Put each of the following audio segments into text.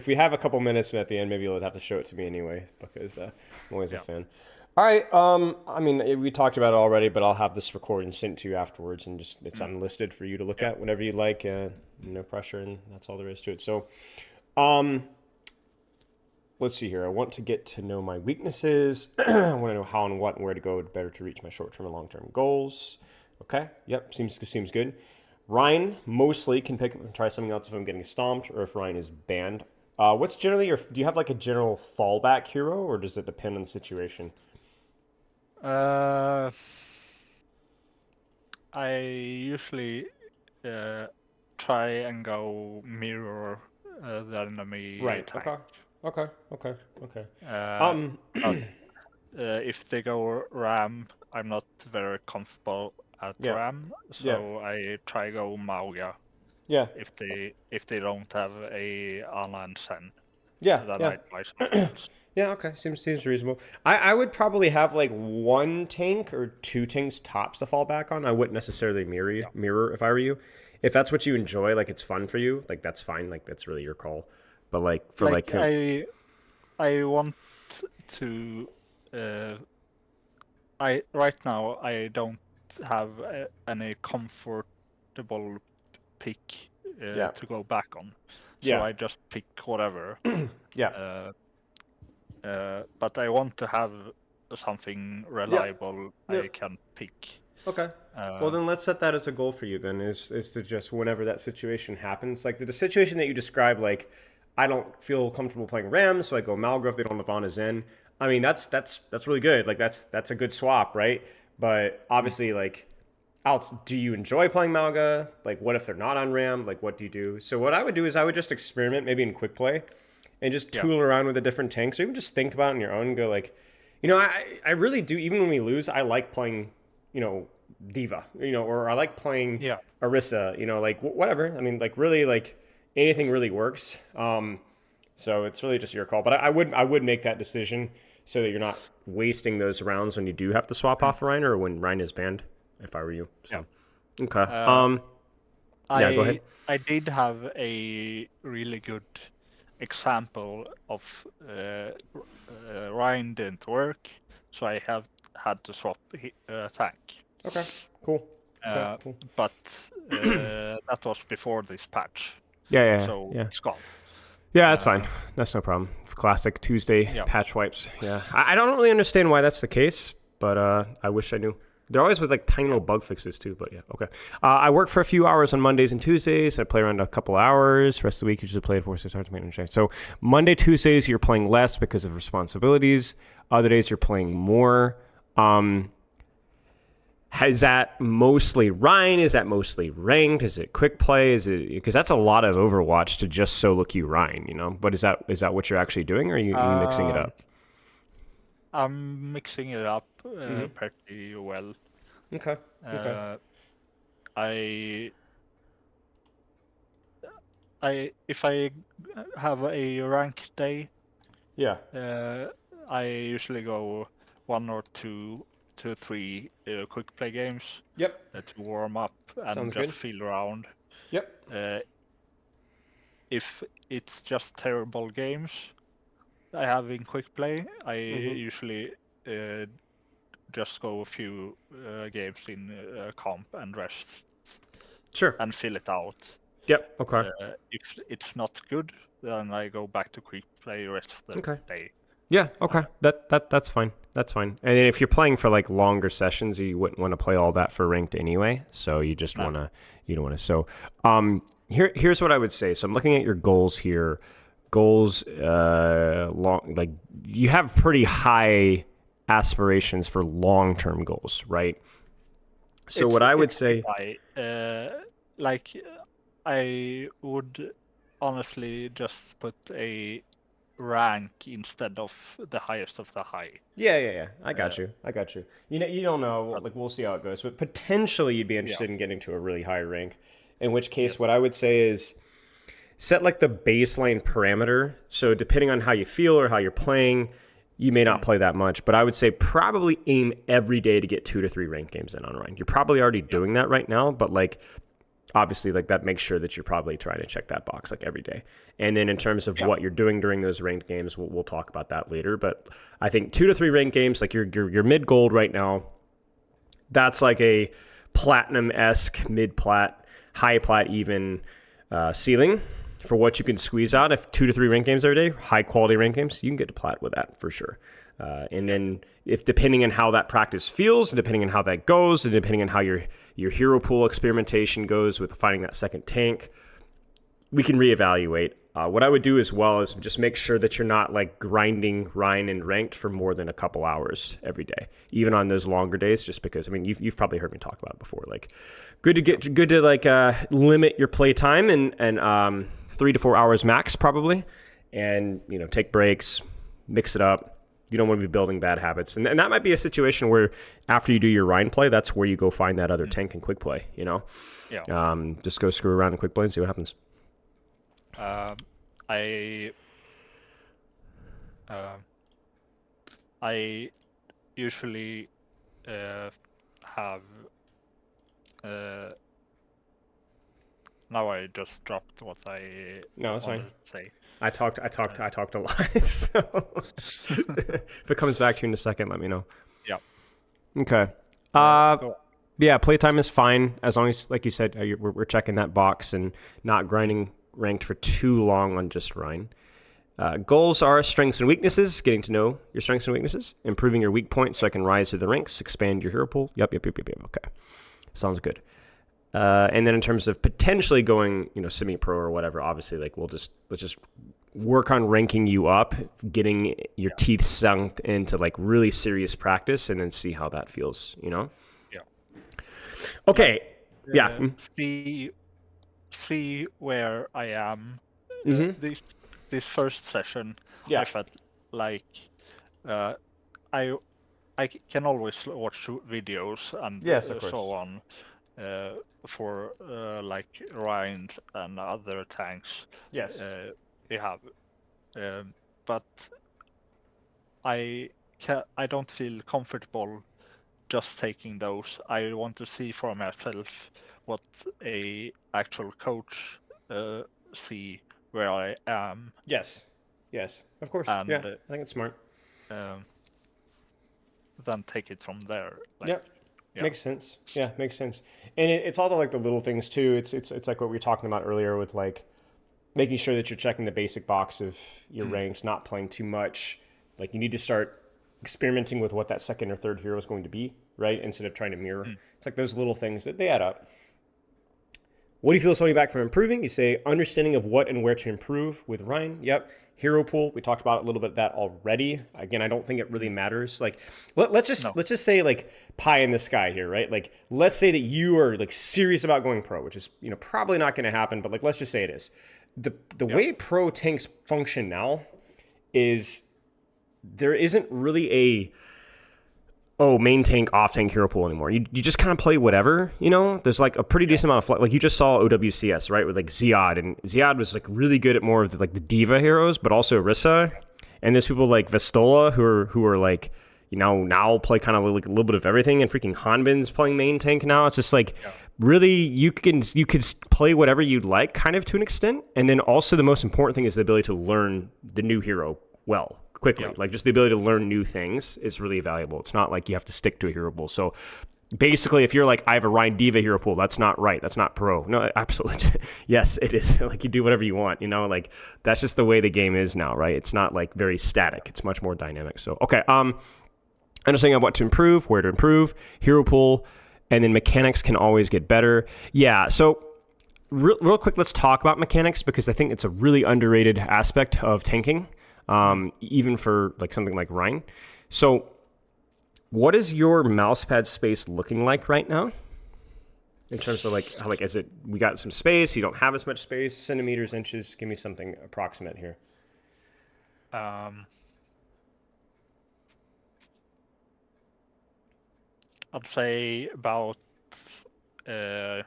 if we have a couple minutes at the end, maybe you'll have to show it to me anyway because I'm always a Yeah. fan. All right. I mean, we talked about it already, but I'll have this recording sent to you afterwards, and just it's Mm. unlisted for you to look Yeah. at whenever you like. No pressure, and that's all there is to it. So, um, let's see here. I want to get to know my weaknesses. I want to know how and what and where to go better to reach my short-term and long-term goals. Okay. Yep. Seems good. Ryan mostly can pick up and try something else if I'm getting stomped or if Ryan is banned. What's generally your? Do you have like a general fallback hero, or does it depend on the situation? Uh, I usually uh, try and go mirror the enemy Right. tank. Okay. Okay. Okay. Okay. Uh, Um. but if they go ram, I'm not very comfortable at Yeah. ram, Yeah. so I try go Mauga Yeah. if they don't have a online send. Yeah. Then Yeah. I try something else. Yeah. Okay. Seems reasonable. I would probably have like one tank or two tanks tops to fall back on. I wouldn't necessarily Yeah. mirror if I were you. If that's what you enjoy, like it's fun for you, like that's fine. Like that's really your call. But like for Like like I want to uh, I right now I don't have any comfortable pick yeah. to go back on, so Yeah. I just pick whatever. Yeah. Uh, but I want to have something Yeah. reliable Yeah. I can pick. Okay. Well, Uh, then let's set that as a goal for you. Then is to just whenever that situation happens, like the situation that you described, like I don't feel comfortable playing Rams, so I go Malgrove. They don't have Von in. I mean, that's really good. Like that's a good swap, right? But mm, obviously, like, Alex, do you enjoy playing Malga? Like, what if they're not on Ram? Like, what do you do? So what I would do is I would just experiment, maybe in quick play, and just yeah, tool around with the different tanks, or even just think about it on your own and go like, I really do. Even when we lose, I like playing, Diva, or I like playing yeah. Orisa, like whatever. I mean, like really, like anything really works. So it's really just your call. But I would make that decision so that you're not wasting those rounds when you do have to swap Mm, off Ryan or when Ryan is banned. If I were you, yeah. so okay. Uh, Yeah, go ahead. I did have a really good example of Ryan didn't work, so I have had to swap tank. Okay, cool. Okay, Uh, cool. but that was before this patch, Yeah, yeah, so yeah. it's gone. Yeah, that's fine. Uh, That's no problem. Classic Tuesday yeah, patch wipes. Yeah, I don't really understand why that's the case, but I wish I knew. They're always with like tiny yeah. little bug fixes too, but yeah, okay. I work for a few hours on Mondays and Tuesdays. I play around a couple hours. Rest of the week, usually play at 4 6 hours to maintenance check. So Monday, Tuesdays, you're playing less because of responsibilities. Other days, you're playing more. Um, Is that mostly Ryan? Is that mostly ranked? Is it quick play? Is it because that's a lot of Overwatch to just solo queue Ryan, But is that what you're actually doing, or are you mixing it Um, up? I'm mixing it up Mm-hmm. pretty well. Okay. Okay. Uh, I if I have a rank day, Yeah. uh, I usually go one or two, three quick play games Yep. to warm up and Sounds just good. feel around. Yep. Uh, if it's just terrible games I have in quick play, I Mm-hmm. usually just go a few games in comp and rest Sure. and fill it out. Yep. Okay. If it's not good, then I go back to quick play rest of the Okay. day. Yeah. Okay. That's fine. That's fine. And then if you're playing for like longer sessions, you wouldn't want to play all that for ranked anyway. So No. you don't want to. So, here's what I would say. So I'm looking at your goals here. Goals, long, like you have pretty high aspirations for long-term goals, right? So what I would It's say, high. Like I would honestly just put a rank instead of the highest of the high. yeah, I Uh, got you. You don't know. but Like we'll see how it goes, but potentially you'd be yeah, interested in getting to a really high rank. In which yeah, case, what I would say is set like the baseline parameter. So depending on how you feel or how you're playing, you may not mm, play that much. But I would say probably aim every day to get 2 to 3 ranked games in on Ryan. You're probably already yeah, doing that right now, but like obviously, like that makes sure that you're probably trying to check that box like every day. And then in terms of what you're doing during those ranked games, we'll talk about that later. But I think 2 to 3 ranked games, like your mid gold right now, that's like a platinum-esque, mid-plat, high-plat even ceiling for what you can squeeze out. If 2 to 3 ranked games every day, high-quality ranked games, you can get to plat with that for sure. And then if depending on how that practice feels, and depending on how that goes, and depending on how your hero pool experimentation goes with finding that second tank, we can reevaluate. What I would do as well is just make sure that you're not like grinding Rhine and ranked for more than a couple hours every day, even on those longer days. Just because, I mean, you've probably heard me talk about it before. Like, good to like limit your play time and 3 to 4 hours max probably, and take breaks, mix it up. You don't want to be building bad habits, and that might be a situation where after you do your Rhine play, that's where you go find that other tank and quick play. Just go screw around in quick play and see what happens. I usually have. Now I just dropped what I that's wanted fine. to say. I talked a lot. So if it comes back to you in a second, let me know. Yeah. Okay. Yeah, playtime is fine as long as, like you said, we're checking that box and not grinding ranked for too long on just Rhine. Goals are strengths and weaknesses, getting to know your strengths and weaknesses, improving your weak points so I can rise through the ranks, expand your hero pool. Yep. Okay. Sounds good. And then in terms of potentially going, semi-pro or whatever, obviously, like let's just work on ranking you up, getting your teeth sunk into like really serious practice, and then see how that feels. Yeah. Okay. See where I am. This first session, Yeah. I felt like I can always watch videos and Yes, of course. so on for like Rhine and other tanks. Yes. We have, but I don't feel comfortable just taking those. I want to see for myself what a actual coach see where I am. Yes, of course. And, I think it's smart. Then take it from there. Yeah. Makes sense. Yeah, makes sense. And it's all the like the little things too. It's like what we were talking about earlier with like making sure that you're checking the basic box of your range, not playing too much. Like you need to start experimenting with what that second or third hero is going to be, right? Instead of trying to mirror. It's like those little things that they add up. What do you feel is holding you back from improving? You say understanding of what and where to improve with Rhine. Yep. Hero pool. We talked about a little bit of that already. Again, I don't think it really matters. Like let's just say like pie in the sky here, right? Like let's say that you are like serious about going pro, which is probably not going to happen, but like let's just say it is. The way pro tanks function now is there isn't really main tank, off tank hero pool anymore. You just kind of play whatever, There's like a pretty decent amount of like you just saw OWCS, right? With like Ziad, and Ziad was like really good at more of the diva heroes, but also Orisa. And there's people like Vestola who are like, now play kind of like a little bit of everything, and freaking Hanbin's playing main tank now. It's just like really you could play whatever you'd like kind of to an extent. And then also the most important thing is the ability to learn the new hero quickly. Like just the ability to learn new things is really valuable. It's not like you have to stick to a hero pool. So basically, if you're like, I have a Rhine Diva hero pool, that's not right. That's not pro. No, absolutely. Yes, it is. Like you do whatever you want, like that's just the way the game is now, right? It's not like very static. It's much more dynamic. So, okay. Understanding of what to improve, where to improve, hero pool, and then mechanics can always get better. Yeah. So real quick, let's talk about mechanics because I think it's a really underrated aspect of tanking. Even for like something like Rhine. So what is your mousepad space looking like right now? In terms of like, how, like, is it, we got some space, you don't have as much space, centimeters, inches, give me something approximate here. I'd say about 30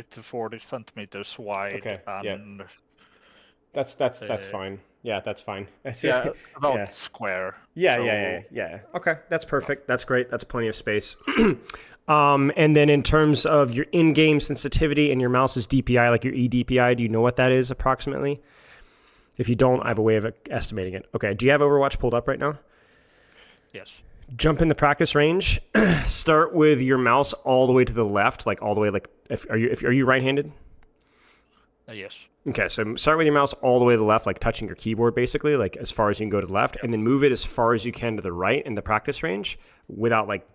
to 40 centimeters wide. Okay, and That's fine. Yeah, that's fine. About square. Yeah. Okay, that's perfect. That's great. That's plenty of space. And then in terms of your in-game sensitivity and your mouse's DPI, like your eDPI, do you know what that is approximately? If you don't, I have a way of estimating it. Okay. Do you have Overwatch pulled up right now? Yes. Jump in the practice range. Start with your mouse all the way to the left, like all the way. Like, are you right-handed? Yes. Okay, so start with your mouse all the way to the left, like touching your keyboard, basically, like as far as you can go to the left, and then move it as far as you can to the right in the practice range, without like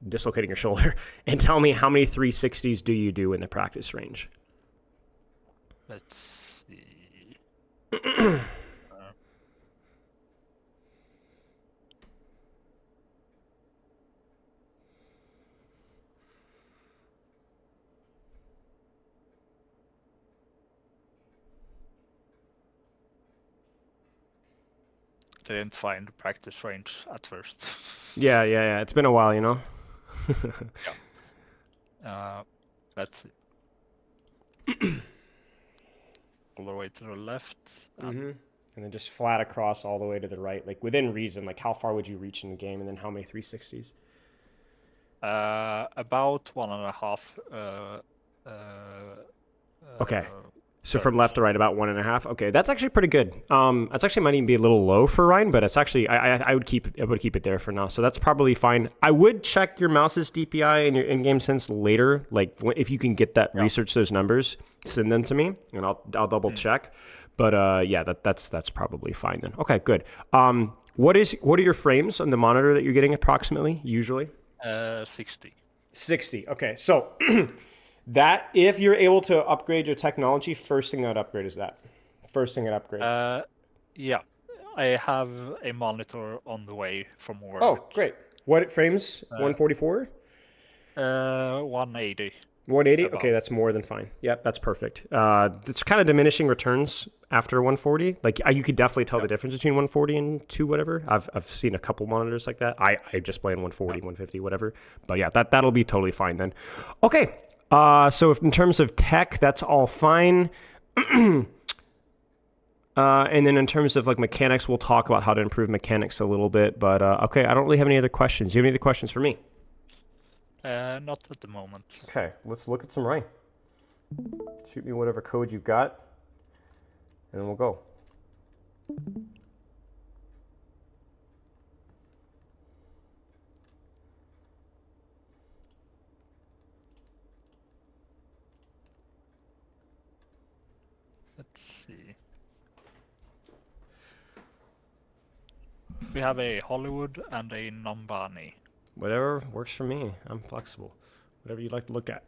dislocating your shoulder. And tell me how many 360s do you do in the practice range? Let's see. Didn't find the practice range at first. Yeah. It's been a while, Let's see. All the way to the left. And then just flat across all the way to the right, like within reason. Like how far would you reach in the game, and then how many 360s? About 1.5. Okay. So from left to right, about 1.5. Okay, that's actually pretty good. That's actually might even be a little low for Ryan, but it's actually I would keep it there for now. So that's probably fine. I would check your mouse's DPI and your in-game sense later. Like if you can get that, research those numbers, send them to me, and I'll double check. But yeah, that's probably fine then. Okay, good. What are your frames on the monitor that you're getting approximately usually? 60. 60. Okay, so. That, if you're able to upgrade your technology, first thing I'd upgrade is that. First thing I'd upgrade. Yeah. I have a monitor on the way from work. Oh, great. What frames? 144? 180. 180? Okay, that's more than fine. Yep, that's perfect. It's kind of diminishing returns after 140. Like, you could definitely tell the difference between 140 and 2 whatever. I've seen a couple monitors like that. I just play on 140, 150, whatever. But yeah, that'll be totally fine then. Okay. So if in terms of tech, that's all fine. And then in terms of like mechanics, we'll talk about how to improve mechanics a little bit. But okay, I don't really have any other questions. Do you have any other questions for me? Not at the moment. Okay, let's look at some Ryan. Shoot me whatever code you've got, and then we'll go. Let's see. We have a Hollywood and a Nambani. Whatever works for me. I'm flexible. Whatever you'd like to look at.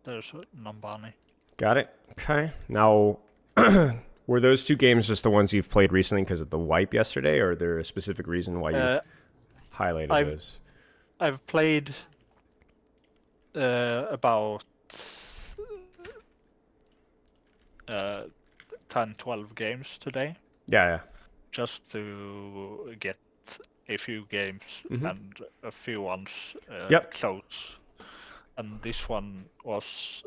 There's a Nambani. Got it. Okay. Now, were those two games just the ones you've played recently because of the wipe yesterday, or is there a specific reason why you highlighted those? I've played about 10, 12 games today. Yeah. Just to get a few games and a few ones close. And this one was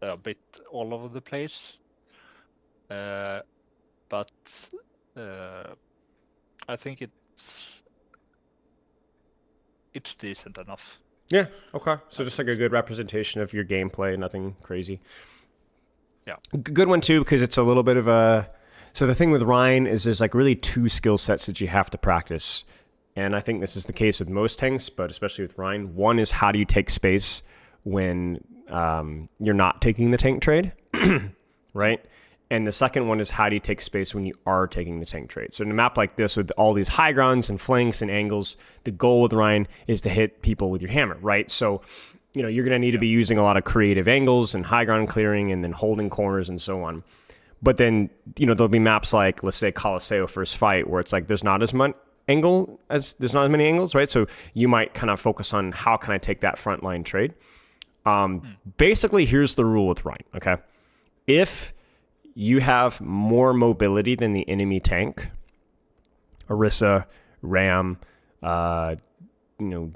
a bit all over the place. But I think it's decent enough. Yeah, okay. So just like a good representation of your gameplay, nothing crazy. Yeah. Good one too, because it's a little bit of a... So the thing with Ryan is there's like really two skill sets that you have to practice. And I think this is the case with most tanks, but especially with Ryan. One is how do you take space when you're not taking the tank trade, right? And the second one is how do you take space when you are taking the tank trade. So in a map like this with all these high grounds and flanks and angles, the goal with Ryan is to hit people with your hammer, right? So, you're going to need to be using a lot of creative angles and high ground clearing and then holding corners and so on. But then, there'll be maps like, let's say, Colosseo First Fight, where it's like there's not as many many angles, right? So you might kind of focus on how can I take that frontline trade. Basically, here's the rule with Ryan, okay? If you have more mobility than the enemy tank, Orisa, Ram,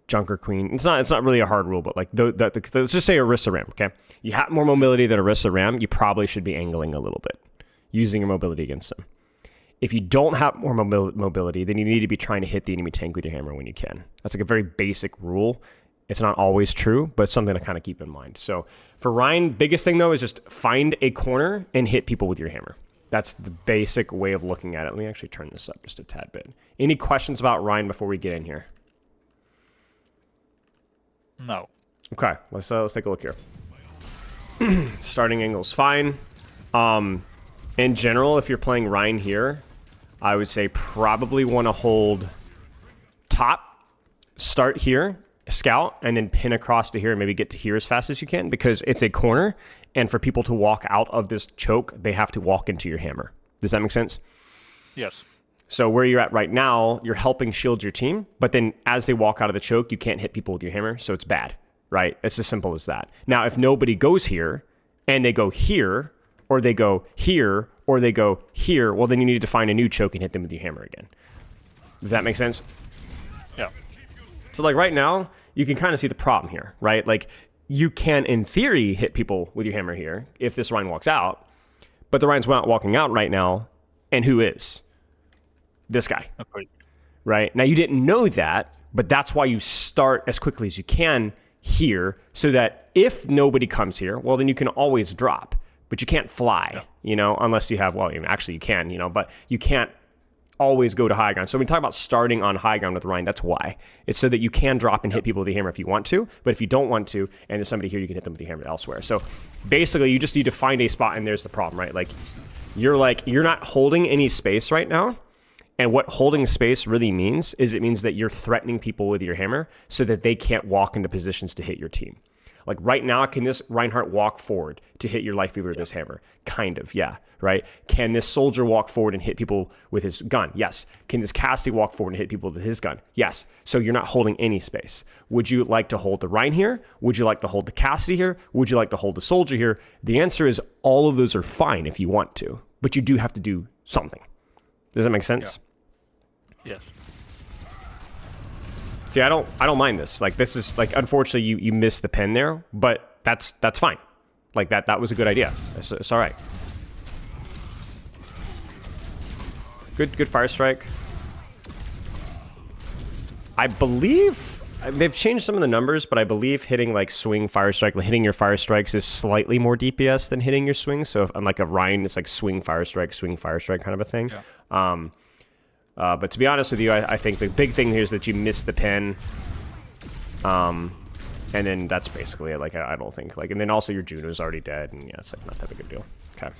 Junker Queen. It's not really a hard rule, but like let's just say Orisa Ram. Okay, you have more mobility than Orisa Ram. You probably should be angling a little bit, using your mobility against them. If you don't have more mobility, then you need to be trying to hit the enemy tank with your hammer when you can. That's like a very basic rule. It's not always true, but it's something to kind of keep in mind. So for Rein, biggest thing though is just find a corner and hit people with your hammer. That's the basic way of looking at it. Let me actually turn this up just a tad bit. Any questions about Rein before we get in here? No. Okay, let's take a look here. Starting angle's fine. In general, if you're playing Rein here, I would say probably want to hold top, start here, scout, and then pin across to here and maybe get to here as fast as you can because it's a corner, and for people to walk out of this choke, they have to walk into your hammer. Does that make sense? Yes. So where you're at right now, you're helping shield your team, but then as they walk out of the choke, you can't hit people with your hammer, so it's bad, right? It's as simple as that. Now, if nobody goes here, and they go here, or they go here, or they go here, well, then you need to find a new choke and hit them with your hammer again. Does that make sense? Yeah. So like right now, you can kind of see the problem here, right? Like you can, in theory, hit people with your hammer here if this Rein walks out, but the Rein's not walking out right now, and who is? This guy. Okay. Right? Now, you didn't know that, but that's why you start as quickly as you can here so that if nobody comes here, well, then you can always drop. But you can't fly, unless you have, well, actually you can, but you can't always go to high ground. So when we talk about starting on high ground with Rein, that's why. It's so that you can drop and hit people with the hammer if you want to, but if you don't want to, and there's somebody here, you can hit them with the hammer elsewhere. So basically, you just need to find a spot, and there's the problem, right? You're not holding any space right now, and what holding space really means is it means that you're threatening people with your hammer so that they can't walk into positions to hit your team. Like right now, can this Reinhardt walk forward to hit your Life Weaver with his hammer? Kind of, yeah, right? Can this soldier walk forward and hit people with his gun? Yes. Can this Cassidy walk forward and hit people with his gun? Yes. So you're not holding any space. Would you like to hold the Rein here? Would you like to hold the Cassidy here? Would you like to hold the soldier here? The answer is all of those are fine if you want to, but you do have to do something. Does that make sense? Yeah. Yes. See, I don't mind this. Like this is like unfortunately you missed the pen there, but that's fine. Like that was a good idea. It's all right. Good fire strike. I believe they've changed some of the numbers, but I believe hitting like swing fire strike, hitting your fire strikes is slightly more DPS than hitting your swings. So if, unlike a Rein, it's like swing fire strike kind of a thing. Yeah. But to be honest with you, I think the big thing here is that you missed the pen. And then that's basically it. Like, I don't think, like, and then also your Juno's already dead, and yeah, it's like not that big a deal. Okay.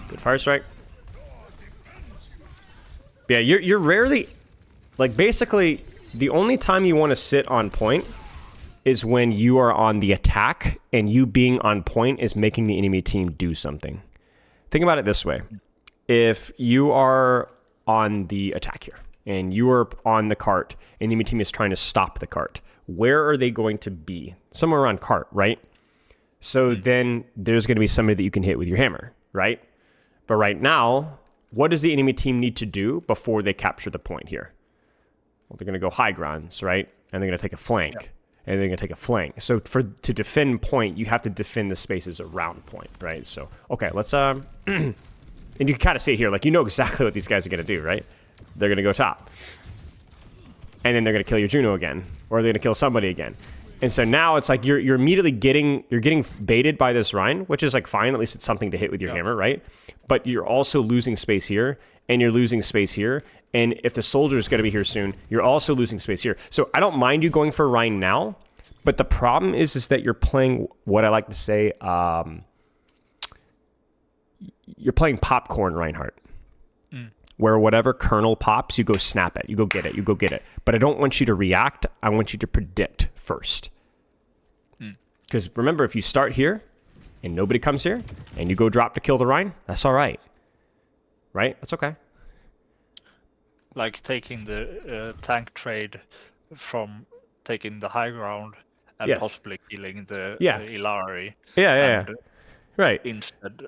Good fire strike. Yeah, you're rarely, like, basically, the only time you want to sit on point is when you are on the attack, and you being on point is making the enemy team do something. Think about it this way. If you are on the attack here, and you are on the cart, and the enemy team is trying to stop the cart, where are they going to be? Somewhere around cart, right? So then there's going to be somebody that you can hit with your hammer, right? But right now, what does the enemy team need to do before they capture the point here? Well, they're going to go high grounds, right? And they're going to take a flank. Yeah. And they're going to take a flank. So to defend point, you have to defend the spaces around point, right? So, okay, let's... and you can kind of see it here, like, you know exactly what these guys are going to do, right? They're going to go top. And then they're going to kill your Juno again. Or they're going to kill somebody again. And so now it's like you're immediately getting baited by this Rein, which is like fine, at least it's something to hit with your hammer, right? But you're also losing space here, and you're losing space here. And if the soldier is going to be here soon, you're also losing space here. So I don't mind you going for Rein now, but the problem is that you're playing what I like to say, you're playing popcorn Reinhardt. Where whatever kernel pops, you go snap it. You go get it. You go get it. But I don't want you to react. I want you to predict first. Because remember, if you start here and nobody comes here and you go drop to kill the Rein, that's all right. Right? That's okay. Like taking the tank trade from taking the high ground and possibly killing the Illari. Yeah. Right. Instead,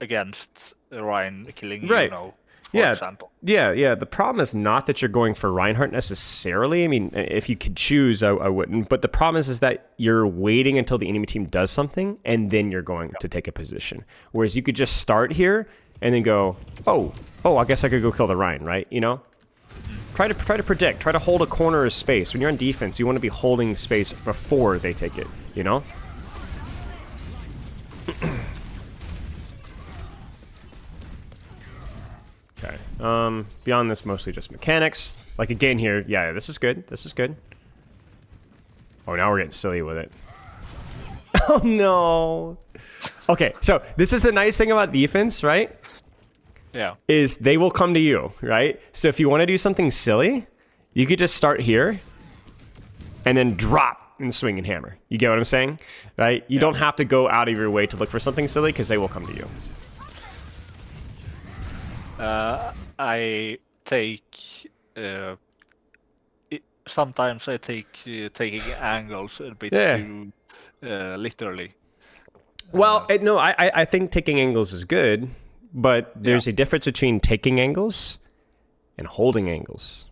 against Rein killing right. Juno. Yeah. example. Yeah. The problem is not that you're going for Reinhardt necessarily. I mean, if you could choose, I wouldn't. But the problem is that you're waiting until the enemy team does something, and then you're going to take a position. Whereas you could just start here and then go, oh, I guess I could go kill the Rein, right? You know? Try to predict. Try to hold a corner of space. When you're on defense, you want to be holding space before they take it, you know? Okay. Beyond this, mostly just mechanics. Like again here, yeah, this is good. This is good. Oh, now we're getting silly with it. Oh no. Okay, so this is the nice thing about defense, right? Yeah. Is they will come to you, right? So if you want to do something silly, you could just start here and then drop and swing and hammer. You get what I'm saying? Right? You don't have to go out of your way to look for something silly because they will come to you. I take sometimes I take taking angles a bit too literally. Well, no, I think taking angles is good, but there's a difference between taking angles and holding angles.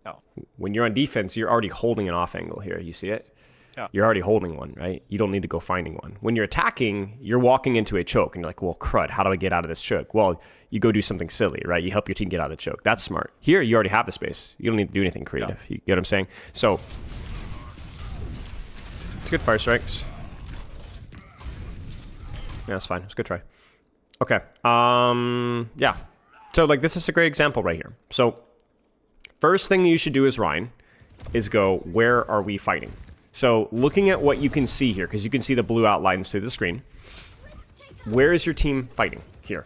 No. When you're on defense, you're already holding an off angle here. You see it? Yeah. You're already holding one, right? You don't need to go finding one. When you're attacking, you're walking into a choke, and you're like, well, crud, how do I get out of this choke? Well, you go do something silly, right? You help your team get out of the choke. That's smart. Here, you already have the space. You don't need to do anything creative. Yeah. You get what I'm saying? So, it's good fire strikes. Yeah, that's fine. It's a good try. Okay. Yeah. So, like, this is a great example right here. So, first thing you should do as Rein is go, where are we fighting? So, looking at what you can see here, because you can see the blue outlines through the screen, where is your team fighting? Here.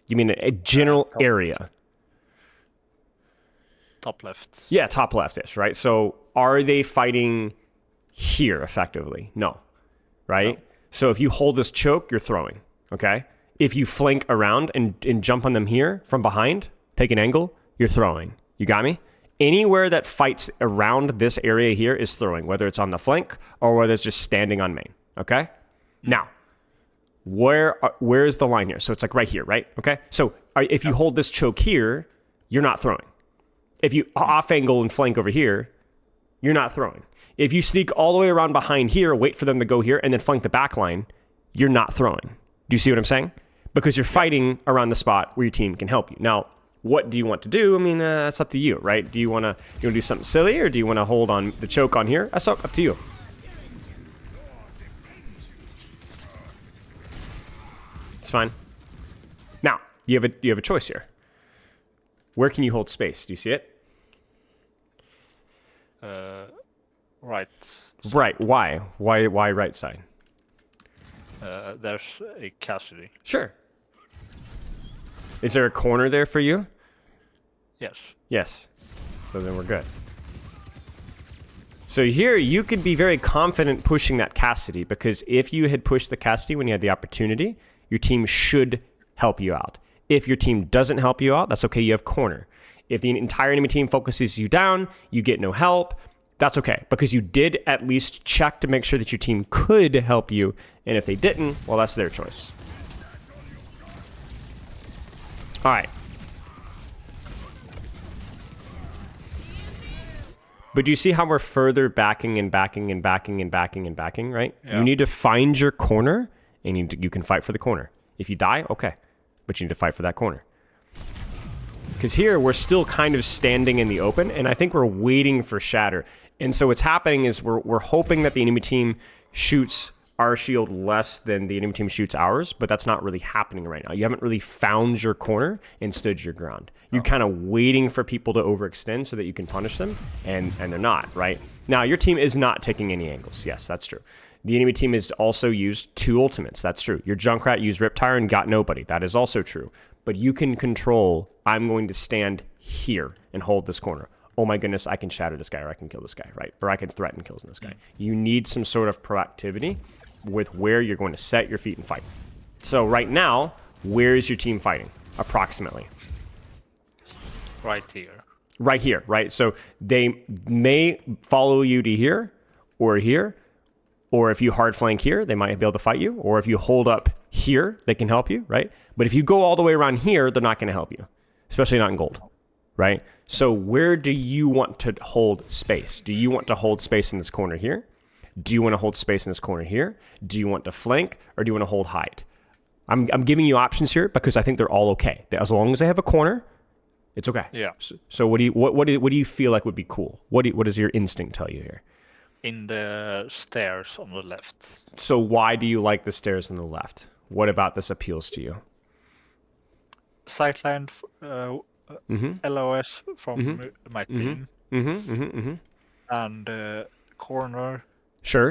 You mean a general area? Top left. Yeah, top left-ish, right? So, are they fighting here, effectively? No. Right? No. So, if you hold this choke, you're throwing, okay? If you flank around and jump on them here from behind, take an angle, you're throwing. You got me? Anywhere that fights around this area here is throwing, whether it's on the flank or whether it's just standing on main, okay? Now, where is the line here? So it's like right here, right? Okay? So if you hold this choke here, you're not throwing. If you off angle and flank over here, you're not throwing. If you sneak all the way around behind here, wait for them to go here, and then flank the back line, you're not throwing. Do you see what I'm saying? Because you're fighting around the spot where your team can help you. Now, what do you want to do? I mean, that's up to you, right? Do you want to do something silly, or do you want to hold on the choke on here? That's up to you. It's fine. Now, you have a choice here. Where can you hold space? Do you see it? Right. Right. Why? Why right side? There's a Cassidy. Sure. Is there a corner there for you? Yes. Yes. So then we're good. So here you could be very confident pushing that Cassidy, because if you had pushed the Cassidy when you had the opportunity, your team should help you out. If your team doesn't help you out, that's okay. You have corner. If the entire enemy team focuses you down, you get no help. That's okay, because you did at least check to make sure that your team could help you. And if they didn't, well, that's their choice. All right. But do you see how we're further backing and backing and backing and backing and backing, right? Yeah. You need to find your corner, and you can fight for the corner. If you die, okay. But you need to fight for that corner. Because here, we're still kind of standing in the open, and I think we're waiting for Shatter. And so what's happening is we're hoping that the enemy team shoots our shield less than the enemy team shoots ours, but that's not really happening right now. You haven't really found your corner and stood your ground. You're kind of waiting for people to overextend so that you can punish them, and they're not, right? Now, your team is not taking any angles. Yes, that's true. The enemy team has also used 2 ultimates. That's true. Your Junkrat used Riptire and got nobody. That is also true. But you can control, I'm going to stand here and hold this corner. Oh my goodness, I can shatter this guy, or I can kill this guy, right? Or I can threaten kills this guy. You need some sort of proactivity with where you're going to set your feet and fight. So right now, where is your team fighting, approximately? Right here. Right here, right? So they may follow you to here or here, Or if you hard flank here, they might be able to fight you. Or if you hold up here, they can help you, right? But if you go all the way around here, they're not going to help you, especially not in gold, right? So where do you want to hold space? Do you want to hold space in this corner here? Do you want to hold space in this corner here? Do you want to flank, or do you want to hold height? I'm giving you options here because I think they're all okay. As long as they have a corner, it's okay. Yeah. So what do you feel like would be cool? What does your instinct tell you here? In the stairs on the left. So why do you like the stairs on the left? What about this appeals to you? Sightline LOS from my team. And corner. Sure.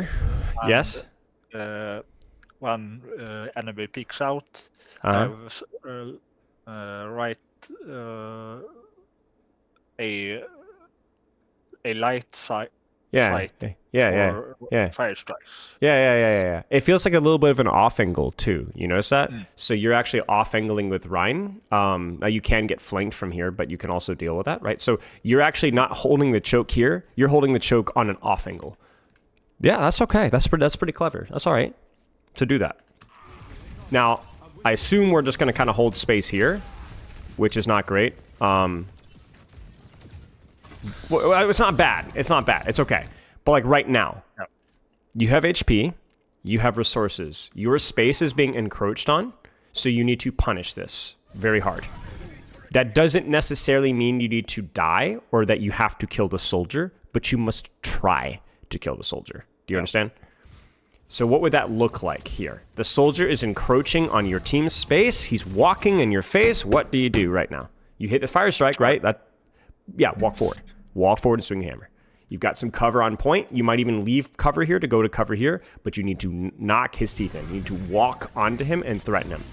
And, yes. When enemy peeks out, right a light sight. Yeah. Fire strikes. Yeah. It feels like a little bit of an off angle too. You notice that? So you're actually off angling with Rein. Now you can get flanked from here, but you can also deal with that, right? So you're actually not holding the choke here. You're holding the choke on an off angle. Yeah, that's okay. That's pretty clever. That's all right. So do that. Now, I assume we're just going to kind of hold space here, which is not great. Well, it's not bad. It's not bad. It's okay. But like right now, you have HP, you have resources. Your space is being encroached on, so you need to punish this very hard. That doesn't necessarily mean you need to die or that you have to kill the soldier, but you must try to kill the soldier. Do you understand? So what would that look like here? The soldier is encroaching on your team's space. He's walking in your face. What do you do right now? You hit the fire strike, right? Yeah, walk forward. Walk forward and swing a hammer. You've got some cover on point. You might even leave cover here to go to cover here, but you need to knock his teeth in. You need to walk onto him and threaten him.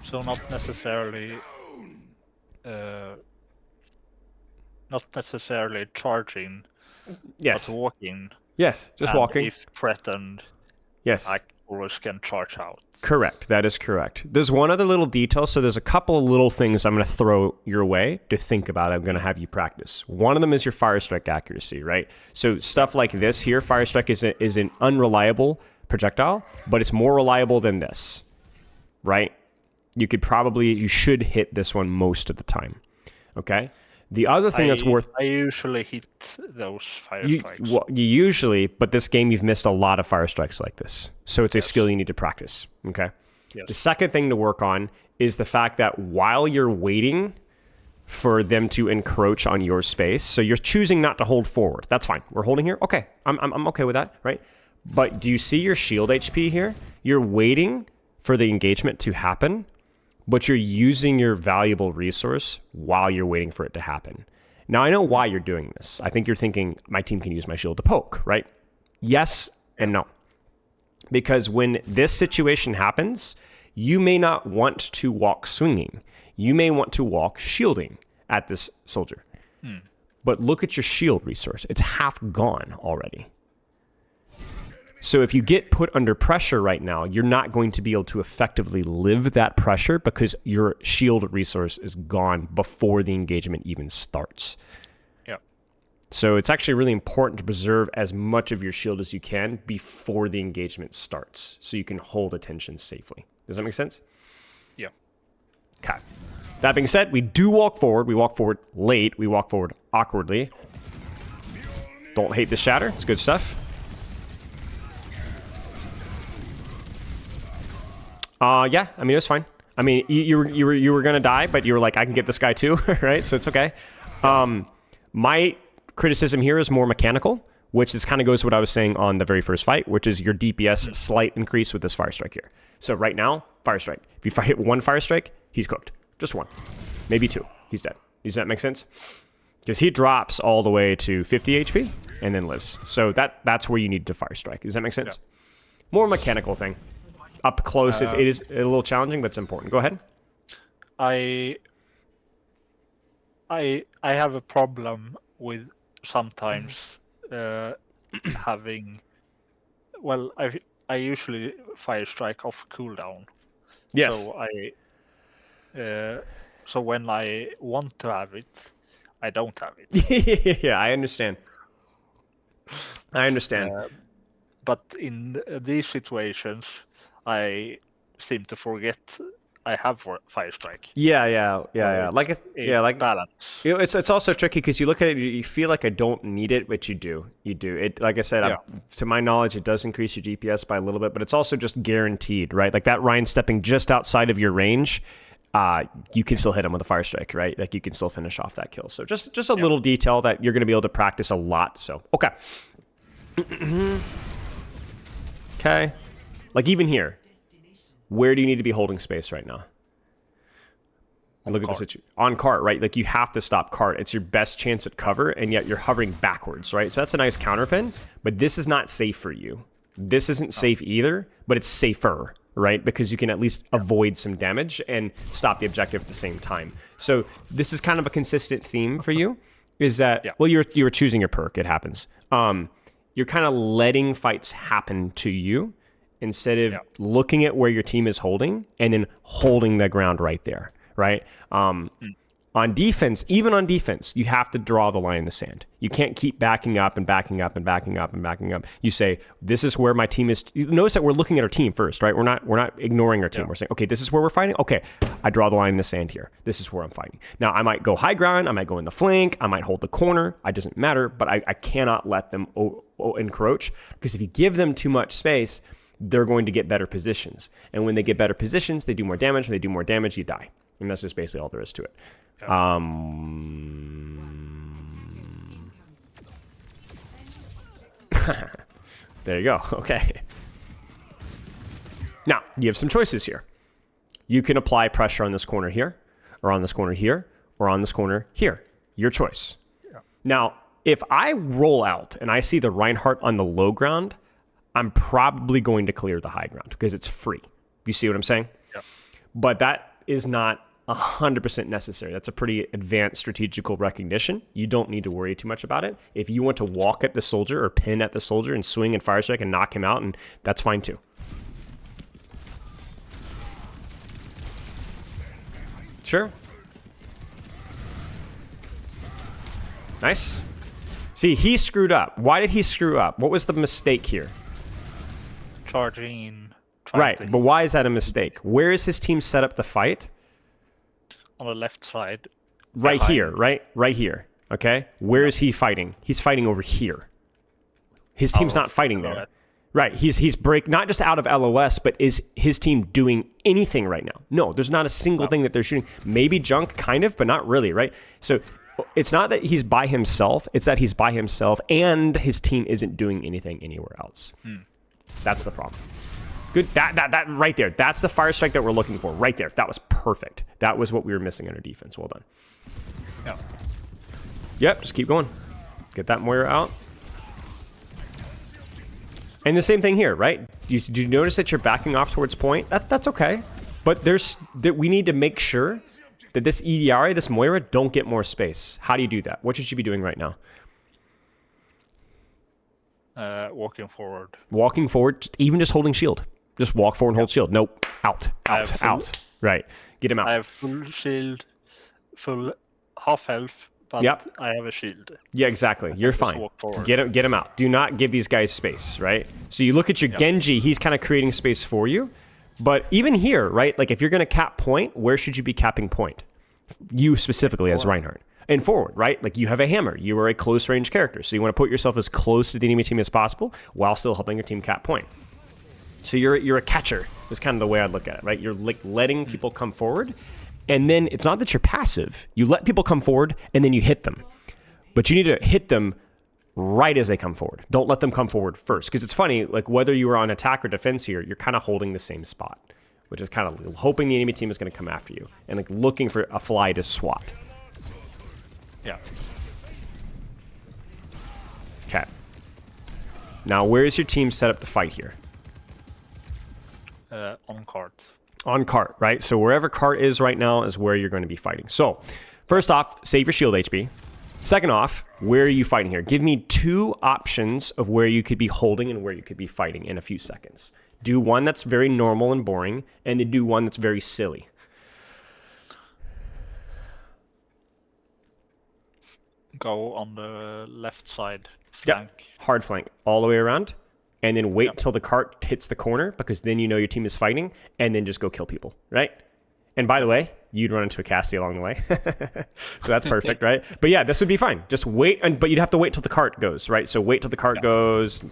So not necessarily charging, yes, but walking. Yes, just walking. If threatened, yes, I always can charge out. Correct. That is correct. There's one other little detail. So there's a couple of little things I'm going to throw your way to think about. I'm going to have you practice. One of them is your fire strike accuracy, right? So stuff like this here, fire strike is an unreliable projectile, but it's more reliable than this, right? You should hit this one most of the time. Okay. The other thing I usually hit those fire strikes. Well, you usually, but this game you've missed a lot of fire strikes like this. So it's a skill you need to practice, okay? Yes. The second thing to work on is the fact that while you're waiting for them to encroach on your space, so you're choosing not to hold forward. That's fine. We're holding here. Okay, I'm okay with that, right? But do you see your shield HP here? You're waiting for the engagement to happen, but you're using your valuable resource while you're waiting for it to happen. Now, I know why you're doing this. I think you're thinking, my team can use my shield to poke, right? Yes and no. Because when this situation happens, you may not want to walk swinging. You may want to walk shielding at this soldier. But look at your shield resource. It's half gone already. So if you get put under pressure right now, you're not going to be able to effectively live that pressure because your shield resource is gone before the engagement even starts. Yeah. So it's actually really important to preserve as much of your shield as you can before the engagement starts so you can hold attention safely. Does that make sense? Yeah. Okay. That being said, we do walk forward. We walk forward late. We walk forward awkwardly. Don't hate the shatter. It's good stuff. Yeah, I mean, it was fine. I mean, you were gonna die, but you were like, I can get this guy too, right? So it's okay. My criticism here is more mechanical, which is kind of goes to what I was saying on the very first fight, which is your DPS slight increase with this fire strike here. So right now, fire strike. If you hit one fire strike, he's cooked. Just one, maybe two. He's dead. Does that make sense? Because he drops all the way to 50 HP and then lives. So that's where you need to fire strike. Does that make sense? Yeah. More mechanical thing. Up close, it is a little challenging, but it's important. Go ahead. I have a problem with sometimes having. Well, I usually fire strike off cooldown. Yes. So when I want to have it, I don't have it. Yeah, I understand. but in these situations, I seem to forget I have Fire Strike. Yeah. It's a balance. It's also tricky because you look at it, you feel like I don't need it, but you do. You do. It, like I said, to my knowledge, it does increase your DPS by a little bit, but it's also just guaranteed, right? Like that Ryan stepping just outside of your range, you can still hit him with a Fire Strike, right? Like you can still finish off that kill. So just a little detail that you're going to be able to practice a lot. So okay. Okay. Like even here, where do you need to be holding space right now? Look at the situation. On cart, right? Like you have to stop cart. It's your best chance at cover, and yet you're hovering backwards, right? So that's a nice counterpin, but this is not safe for you. This isn't safe either, but it's safer, right? Because you can at least avoid some damage and stop the objective at the same time. So this is kind of a consistent theme for you, is that, well, you were choosing your perk. It happens. You're kind of letting fights happen to you instead of looking at where your team is holding and then holding the ground right there. Right? On defense, even on defense, you have to draw the line in the sand. You can't keep backing up and backing up and backing up and backing up. You say, this is where my team is. You notice that we're looking at our team first, right? We're not ignoring our team. We're saying, okay, this is where we're fighting. Okay, I draw the line in the sand here. This is where I'm fighting. Now, I might go high ground. I might go in the flank. I might hold the corner. It doesn't matter, but I cannot let them encroach, because if you give them too much space, they're going to get better positions. And when they get better positions, they do more damage. When they do more damage, you die. And that's just basically all there is to it. There you go. Okay. Now, you have some choices here. You can apply pressure on this corner here, or on this corner here, or on this corner here. Your choice. Yeah. Now, if I roll out and I see the Reinhardt on the low ground, I'm probably going to clear the high ground because it's free. You see what I'm saying? Yeah. But that is not 100% necessary. That's a pretty advanced strategical recognition. You don't need to worry too much about it. If you want to walk at the soldier or pin at the soldier and swing and Fire Strike and knock him out, and that's fine too. Sure. Nice. See, he screwed up. Why did he screw up? What was the mistake here? Charging. Right, but why is that a mistake? Where is his team set up to fight? On the left side. Right here, right? Right here, okay? Where is he fighting? He's fighting over here. His team's not fighting there. Right, he's not just out of LOS, but is his team doing anything right now? No, there's not a single thing that they're shooting. Maybe junk, kind of, but not really, right? So it's not that he's by himself, it's that he's by himself and his team isn't doing anything anywhere else. That's the problem. Good. That right there. That's the Fire Strike that we're looking for. Right there. That was perfect. That was what we were missing on our defense. Well done. Yeah. Yep. Just keep going. Get that Moira out. And the same thing here, right? Do you notice that you're backing off towards point? That's okay. But we need to make sure that this EDRA, this Moira, don't get more space. How do you do that? What should you be doing right now? Walking forward. Walking forward, even just holding shield. Just walk forward and hold shield. Nope. Out. Right. Get him out. I have full shield, full half health, but I have a shield. Yeah, exactly. You're fine. Get him out. Do not give these guys space, right? So you look at your Genji, he's kind of creating space for you. But even here, right? Like if you're going to cap point, where should you be capping point? You specifically as Reinhardt. And forward, right? Like you have a hammer. You are a close range character. So you want to put yourself as close to the enemy team as possible while still helping your team cap point. So you're a catcher is kind of the way I'd look at it, right? You're like letting people come forward. And then it's not that you're passive. You let people come forward and then you hit them. But you need to hit them right as they come forward. Don't let them come forward first. Because it's funny, like whether you were on attack or defense here, you're kind of holding the same spot, which is kind of hoping the enemy team is going to come after you and like looking for a fly to swat. Yeah. Okay. Now, where is your team set up to fight here? On cart. On cart, right? So wherever cart is right now is where you're going to be fighting. So, first off, save your shield HP. Second off, where are you fighting here? Give me 2 options of where you could be holding and where you could be fighting in a few seconds. Do one that's very normal and boring, and then do one that's very silly. Go on the left side flank. Yep. Hard flank all the way around. and then wait till the cart hits the corner, because then you know your team is fighting, and then just go kill people, right? And by the way, you'd run into a Cassie along the way. So that's perfect, right? But yeah, this would be fine. Just wait, but you'd have to wait till the cart goes, right? So wait till the cart goes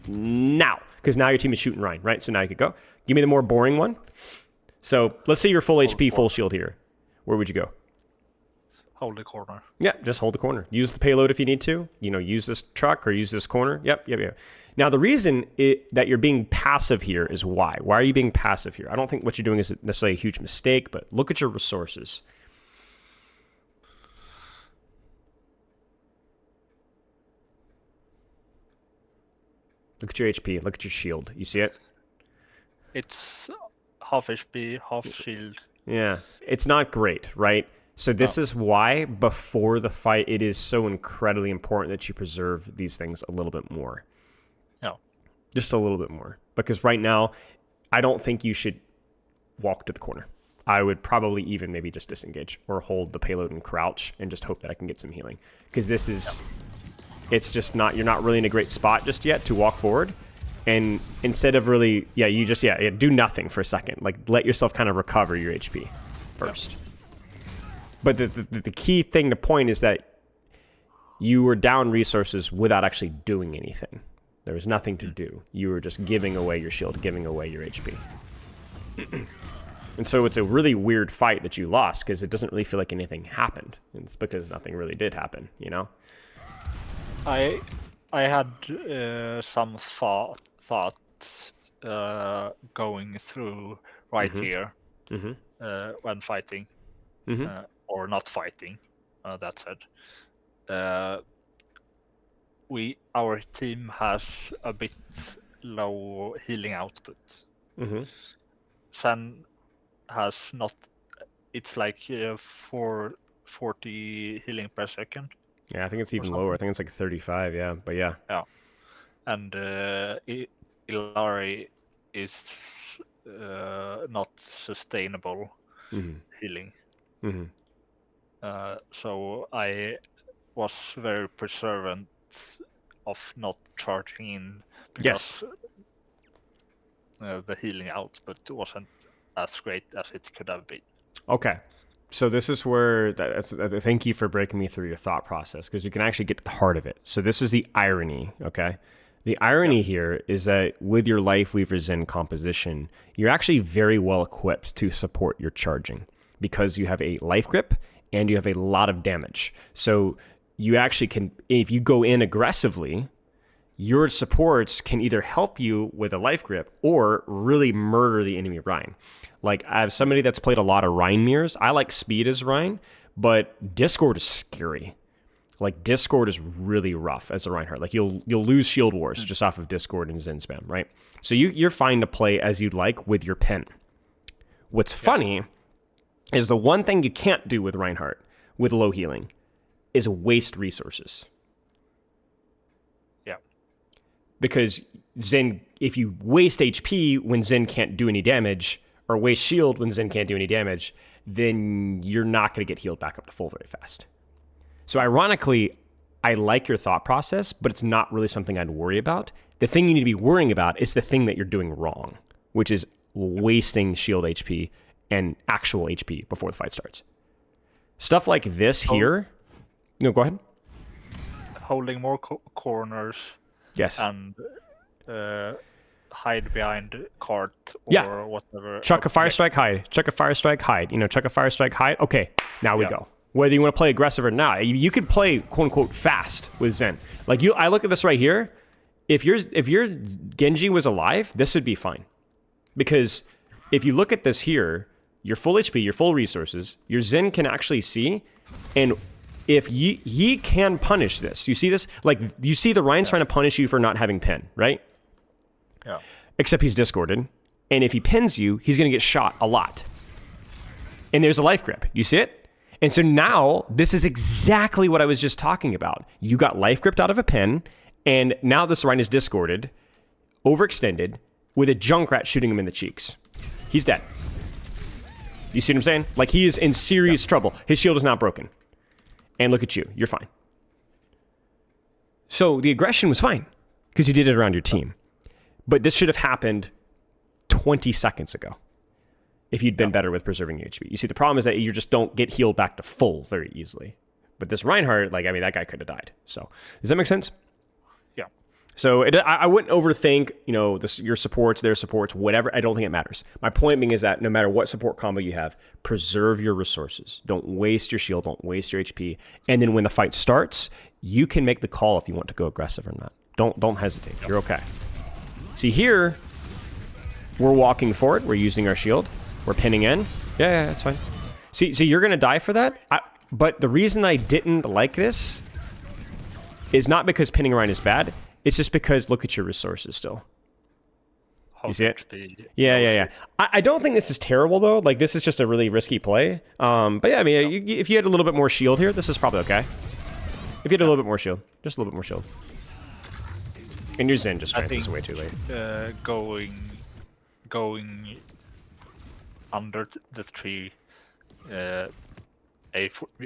now, because now your team is shooting Rein, right? So now you could go. Give me the more boring one. So let's say you're full HP, full shield here. Where would you go? Hold the corner. Yeah, just hold the corner. Use the payload if you need to. Use this truck or use this corner. Yep. Now, the reason that you're being passive here is why. Why are you being passive here? I don't think what you're doing is necessarily a huge mistake, but look at your resources. Look at your HP. Look at your shield. You see it? It's half HP, half shield. Yeah. It's not great, right? So this is why before the fight, it is so incredibly important that you preserve these things a little bit more. Yeah. Just a little bit more. Because right now, I don't think you should walk to the corner. I would probably even maybe just disengage or hold the payload and crouch and just hope that I can get some healing. Because this is, it's just not, you're not really in a great spot just yet to walk forward. And instead of really, you just, do nothing for a second. Like, let yourself kind of recover your HP first. Yeah. But the key thing to point is that you were down resources without actually doing anything. There was nothing to do. You were just giving away your shield, giving away your HP. And so it's a really weird fight that you lost, because it doesn't really feel like anything happened. It's because nothing really did happen, I had some thoughts going through right here when fighting. Or not fighting, that said. Our team has a bit low healing output. Sen has not, it's like 440 healing per second. Yeah, I think it's even lower. I think it's like 35, but yeah. Yeah. And Ilari is not sustainable healing. So I was very preservant of not charging in, because the healing output wasn't as great as it could have been. Okay. So this is where, thank you for breaking me through your thought process, because you can actually get to the heart of it. So this is the irony, okay? The irony here is that with your Life Weaver Zen composition, you're actually very well equipped to support your charging, because you have a life grip and you have a lot of damage. So you actually can, if you go in aggressively, your supports can either help you with a life grip or really murder the enemy Rein. Like, as somebody that's played a lot of Rein mirrors, I like speed as Rein, but Discord is scary. Like, Discord is really rough as a Reinhardt. Like, you'll lose Shield Wars just off of Discord and Zen spam, right? So you're fine to play as you'd like with your pen. What's funny is the one thing you can't do with Reinhardt with low healing is waste resources. Yeah. Because Zen, if you waste HP when Zen can't do any damage, or waste shield when Zen can't do any damage, then you're not going to get healed back up to full very fast. So ironically, I like your thought process, but it's not really something I'd worry about. The thing you need to be worrying about is the thing that you're doing wrong, which is wasting shield HP and actual HP before the fight starts. Stuff like this here. No, go ahead. Holding more corners. Yes. And hide behind cart or whatever. Chuck a fire strike, hide. Chuck a fire strike, hide. Chuck a fire strike, hide. Okay, now we go. Whether you want to play aggressive or not, you could play quote unquote fast with Zen. Like, I look at this right here. If your Genji was alive, this would be fine, because if you look at this here, your full HP, your full resources, your Zen can actually see, and if he can punish this. You see this? Like, you see the Ryan's trying to punish you for not having pen, right? Yeah. Except he's discorded, and if he pins you, he's going to get shot a lot. And there's a life grip. You see it? And so now, this is exactly what I was just talking about. You got life gripped out of a pen, and now this Ryan is discorded, overextended, with a Junkrat shooting him in the cheeks. He's dead. You see what I'm saying? Like, he is in serious trouble. His shield is not broken. And look at you. You're fine. So the aggression was fine, because you did it around your team. But this should have happened 20 seconds ago if you'd been better with preserving your HP. You see, the problem is that you just don't get healed back to full very easily. But this Reinhardt, that guy could have died. So, does that make sense? Yeah. So, I wouldn't overthink, your supports, their supports, whatever. I don't think it matters. My point being is that no matter what support combo you have, preserve your resources. Don't waste your shield. Don't waste your HP. And then when the fight starts, you can make the call if you want to go aggressive or not. Don't hesitate. You're okay. See, here, we're walking forward. We're using our shield. We're pinning in. Yeah, that's fine. See, you're going to die for that. But the reason I didn't like this is not because pinning around is bad. It's just because look at your resources still. You see it? Yeah. I don't think this is terrible, though. This is just a really risky play. But yeah, if you had a little bit more shield here, this is probably okay. If you had a little bit more shield. Just a little bit more shield. And your Zen just strength is way too late. Going under the tree a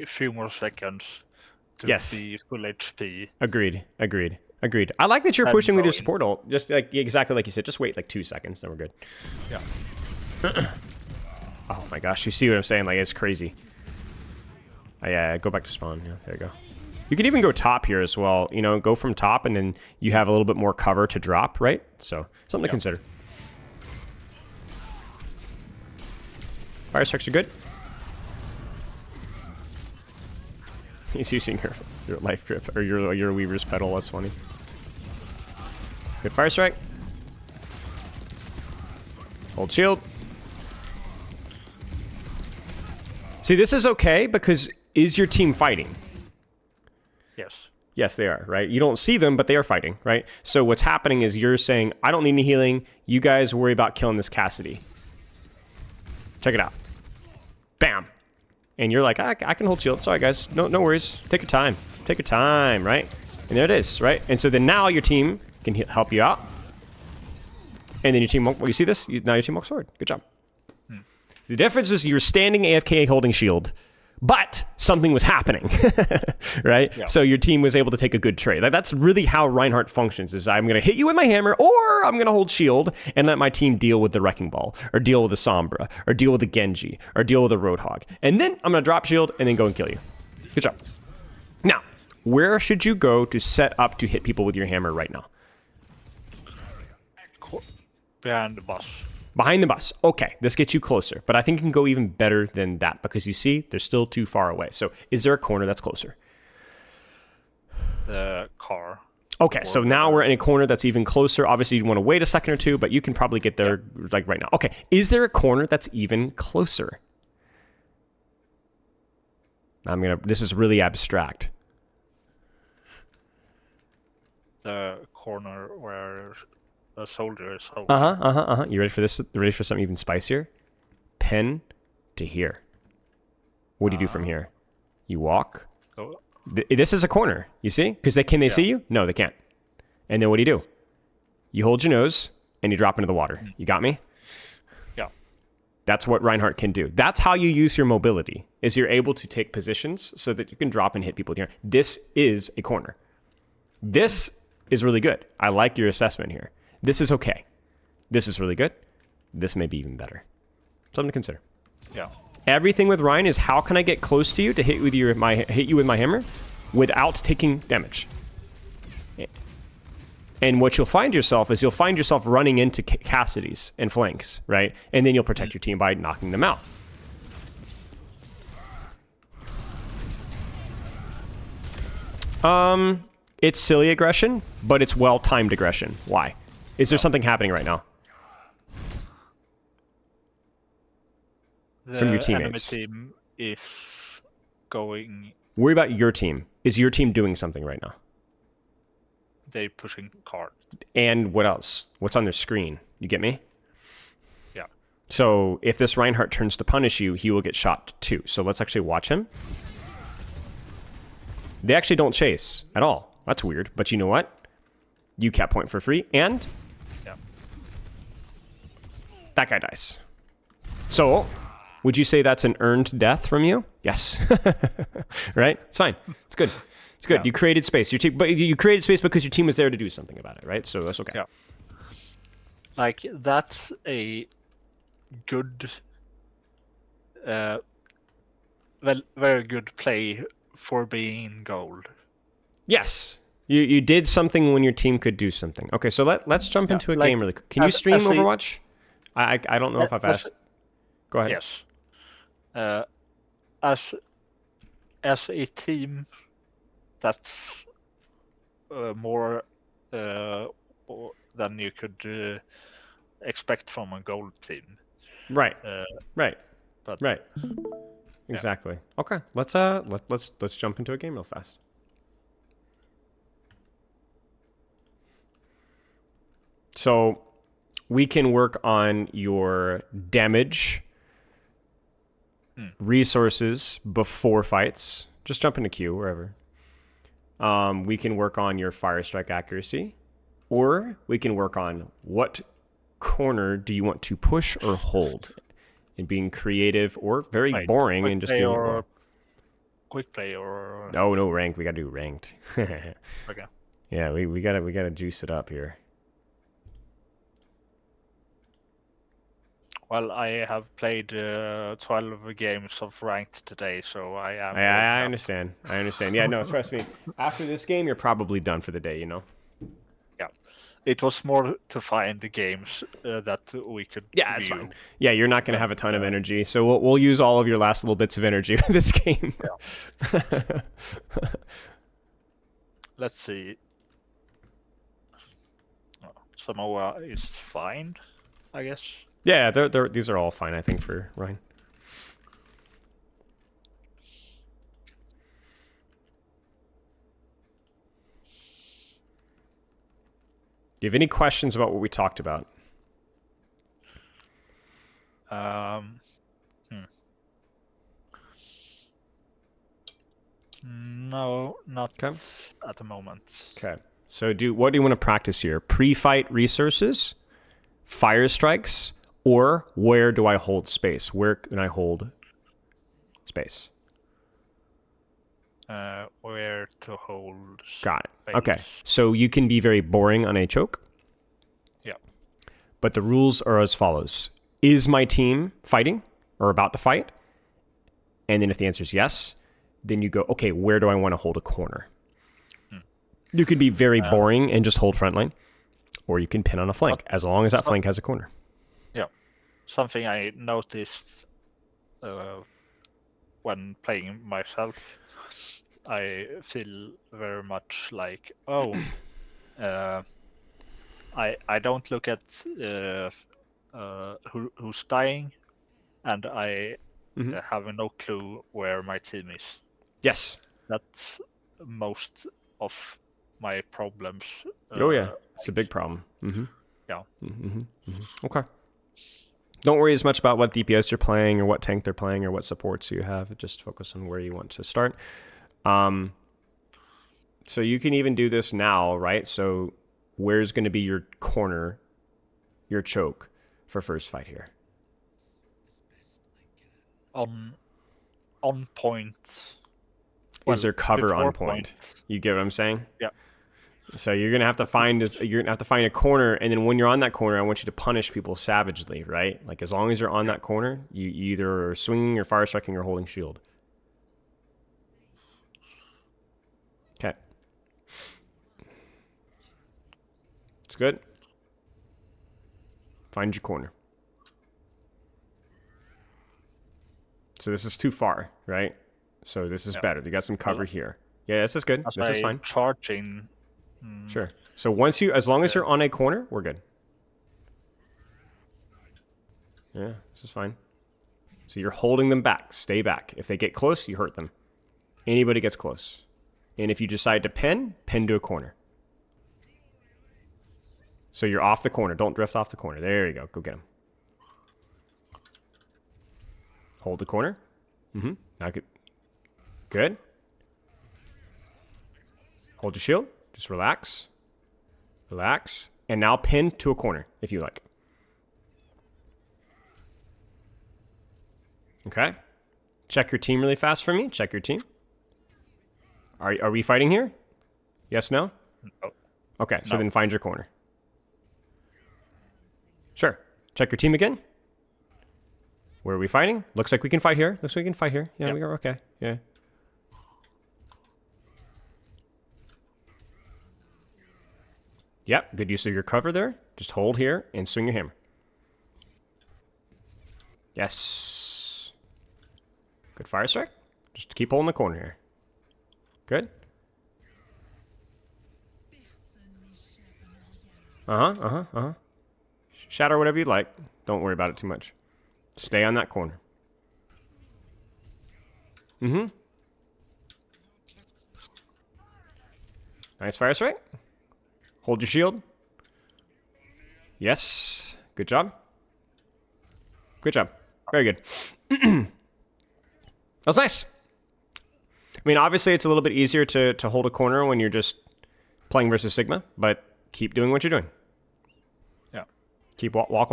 few more seconds to be full HP. Agreed. I like that you're pushing with your support ult. Just exactly like you said. Just wait 2 seconds, then we're good. Yeah. Oh my gosh, you see what I'm saying? It's crazy. Yeah, go back to spawn. Yeah, there you go. You can even go top here as well. Go from top, and then you have a little bit more cover to drop, right? So something to consider. Fire strikes are good. He's using your life grip or your Weaver's pedal. That's funny. Good fire strike. Hold shield. See, this is okay because is your team fighting? Yes. Yes, they are, right? You don't see them, but they are fighting, right? So what's happening is you're saying, I don't need any healing. You guys worry about killing this Cassidy. Check it out. Bam. And you're like, I can hold shield. Sorry, guys. No worries. Take your time. Take your time, right? And there it is, right? And so then now your team can help you out. And then your team won't... Well, you see this? Now your team walks forward. Good job. The difference is you're standing AFK holding shield, but something was happening, right? Yeah. So your team was able to take a good trade. That's really how Reinhardt functions, is I'm going to hit you with my hammer, or I'm going to hold shield and let my team deal with the Wrecking Ball, or deal with the Sombra, or deal with the Genji, or deal with the Roadhog. And then I'm going to drop shield and then go and kill you. Good job. Now, where should you go to set up to hit people with your hammer right now? Behind the bus. Behind the bus. Okay, this gets you closer. But I think you can go even better than that because you see, they're still too far away. So is there a corner that's closer? The car. Okay, so now we're in a corner that's even closer. Obviously, you want to wait a second or two, but you can probably get there right now. Okay, is there a corner that's even closer? This is really abstract. The corner where a soldier is holding. You ready for this? Ready for something even spicier? Pin to here. What do you do from here? You walk. Go. This is a corner. You see? Because can they see you? No, they can't. And then what do? You hold your nose and you drop into the water. You got me? Yeah. That's what Reinhardt can do. That's how you use your mobility. Is you're able to take positions so that you can drop and hit people with your. This is a corner. This is really good. I like your assessment here. This is okay. This is really good. This may be even better. Something to consider. Yeah. Everything with Ryan is how can I get close to you to hit you with my hammer without taking damage. And what you'll find yourself is running into Cassidy's and flanks, right? And then you'll protect your team by knocking them out. It's silly aggression, but it's well-timed aggression. Why? Is there something happening right now? From your teammates. The enemy team is going... Worry about your team. Is your team doing something right now? They're pushing card. And what else? What's on their screen? You get me? Yeah. So if this Reinhardt turns to punish you, he will get shot too. So let's actually watch him. They actually don't chase at all. That's weird. But you know what? You cap point for free. And that guy dies. So would you say that's an earned death from you? Yes. Right? It's fine. It's good. It's good. Yeah. You created space. But you created space because your team was there to do something about it, right? So that's okay. Yeah. Like, that's a good, very good play for being in gold. Yes. You did something when your team could do something. Okay, so let's jump into a like, game really quick. Can you stream as a- Overwatch? I don't know if I've as- asked. Go ahead. Yes. As a team, that's more than you could expect from a gold team. Right. Right. But Right. Exactly. Okay. Let's jump into a game real fast. So we can work on your damage, resources before fights. Just jump into queue wherever. We can work on your fire strike accuracy, or we can work on what corner do you want to push or hold, and being creative or very boring and just doing it well. Quick play or No ranked. We gotta do ranked. okay. Yeah, we gotta juice it up here. Well, I have played 12 games of ranked today, so I am. I understand. I understand. Yeah, no, trust me. After this game, you're probably done for the day. You know. Yeah, it was more to find the games that we could. Yeah, that's view. fine. Yeah, you're not gonna have a ton of energy, so we'll use all of your last little bits of energy for this game. Yeah. Let's see. Samoa is fine, I guess. Yeah, these are all fine, I think, for Ryan. Do you have any questions about what we talked about? No, not at the moment. Okay. So what do you want to practice here? Pre-fight resources, fire strikes, or where do I hold space? Where can I hold space? Where to hold Got it. space. Okay. So you can be very boring on a choke. Yeah. But the rules are as follows. Is my team fighting or about to fight? And then if the answer is yes, then you go, okay, where do I want to hold a corner? You could be very boring and just hold front line, or you can pin on a flank, as long as that flank has a corner. Yeah. Something I noticed when playing myself, I feel very much like, I don't look at who's dying, and I have no clue where my team is. Yes. That's most of my problems. Oh yeah, it's a big problem. Yeah. Okay. Don't worry as much about what DPS you're playing or what tank they're playing or what supports you have. Just focus on where you want to start. So you can even do this now, right? So where's going to be your corner, your choke for first fight here? On point. Is there cover on point? You get what I'm saying? Yeah. So you're gonna have to find a corner, and then when you're on that corner, I want you to punish people savagely, right? Like as long as you're on that corner, you either are swinging or fire striking or holding shield. Okay. It's good. Find your corner. So this is too far, right? So this is better. You got some cover here. Yeah, this is good. This is fine. Charging. Sure. So as long as you're on a corner, we're good. Yeah, this is fine. So you're holding them back. Stay back. If they get close, you hurt them. Anybody gets close. And if you decide to pin to a corner. So you're off the corner. Don't drift off the corner. There you go. Go get them. Hold the corner. Now good. Hold your shield. Just relax. Relax. And now pin to a corner, if you like. Okay. Check your team really fast for me. Check your team. Are we fighting here? Yes, no? No. Okay, so then find your corner. Sure. Check your team again. Where are we fighting? Looks like we can fight here. Looks like we can fight here. Yeah, Yep. we are okay. Yeah. Yep, good use of your cover there. Just hold here and swing your hammer. Yes. Good fire strike. Just keep holding the corner here. Good. Shatter whatever you'd like. Don't worry about it too much. Stay on that corner. Nice fire strike. Hold your shield. Yes. Good job. Good job. Very good. That was nice. I mean, obviously, it's a little bit easier to hold a corner when you're just playing versus Sigma, but keep doing what you're doing. Yeah. Keep walk.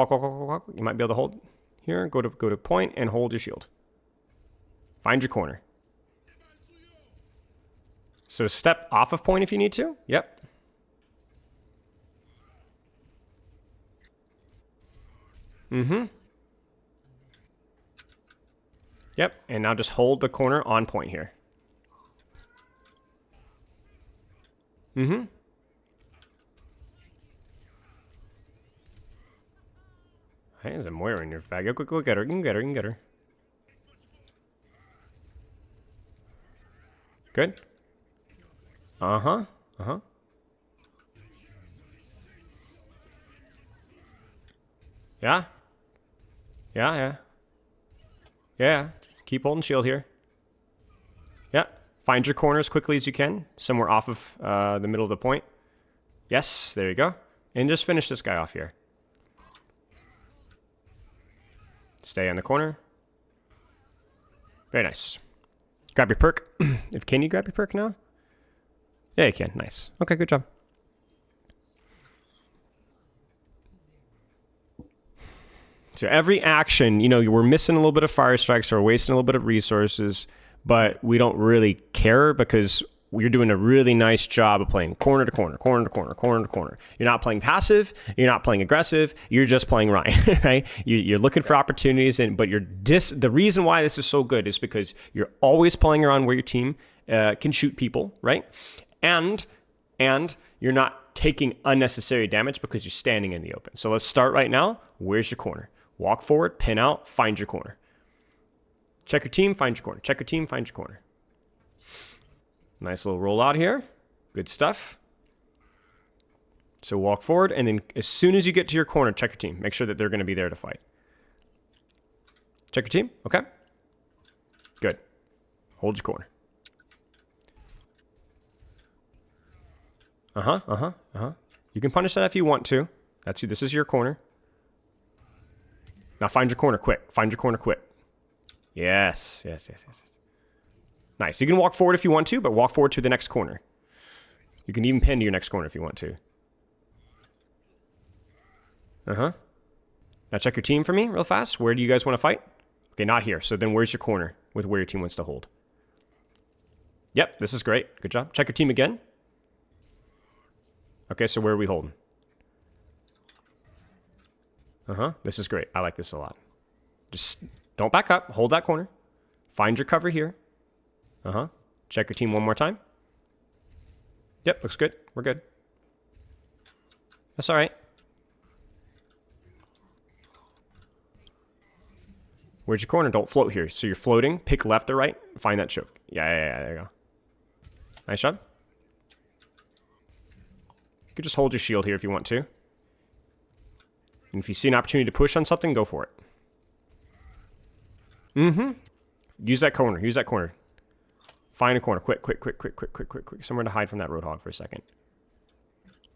You might be able to hold here. Go to point and hold your shield. Find your corner. So step off of point if you need to. Yep. Yep, and now just hold the corner on point here. Hey, there's a Moira in your bag. Go get her. You can get her. Good. Yeah. Keep holding shield here. Yeah. Find your corner as quickly as you can. Somewhere off of the middle of the point. Yes, there you go. And just finish this guy off here. Stay on the corner. Very nice. Grab your perk. Can you grab your perk now? Yeah, you can. Nice. Okay, good job. So every action, you know, we're missing a little bit of fire strikes or wasting a little bit of resources, but we don't really care because you're doing a really nice job of playing corner to corner. You're not playing passive. You're not playing aggressive. You're just playing Ryan, right? You're looking for opportunities, but the reason why this is so good is because you're always playing around where your team can shoot people, right? And you're not taking unnecessary damage because you're standing in the open. So let's start right now. Where's your corner? Walk forward, pin out, find your corner. Check your team, find your corner. Check your team, find your corner. Nice little roll out here. Good stuff. So walk forward, and then as soon as you get to your corner, check your team. Make sure that they're going to be there to fight. Check your team. Okay. Good. Hold your corner. You can punish that if you want to. This is your corner. Now find your corner quick. Find your corner quick. Yes. Nice. You can walk forward if you want to, but walk forward to the next corner. You can even pin to your next corner if you want to. Now check your team for me real fast. Where do you guys want to fight? Okay, not here. So then where's your corner with where your team wants to hold? Yep, this is great. Good job. Check your team again. Okay, so where are we holding? This is great. I like this a lot. Just don't back up. Hold that corner. Find your cover here. Check your team one more time. Yep, looks good. We're good. That's all right. Where's your corner? Don't float here. So you're floating. Pick left or right. Find that choke. Yeah. There you go. Nice job. You could just hold your shield here if you want to. And if you see an opportunity to push on something, go for it. Use that corner. Find a corner. Quick. Somewhere to hide from that Roadhog for a second.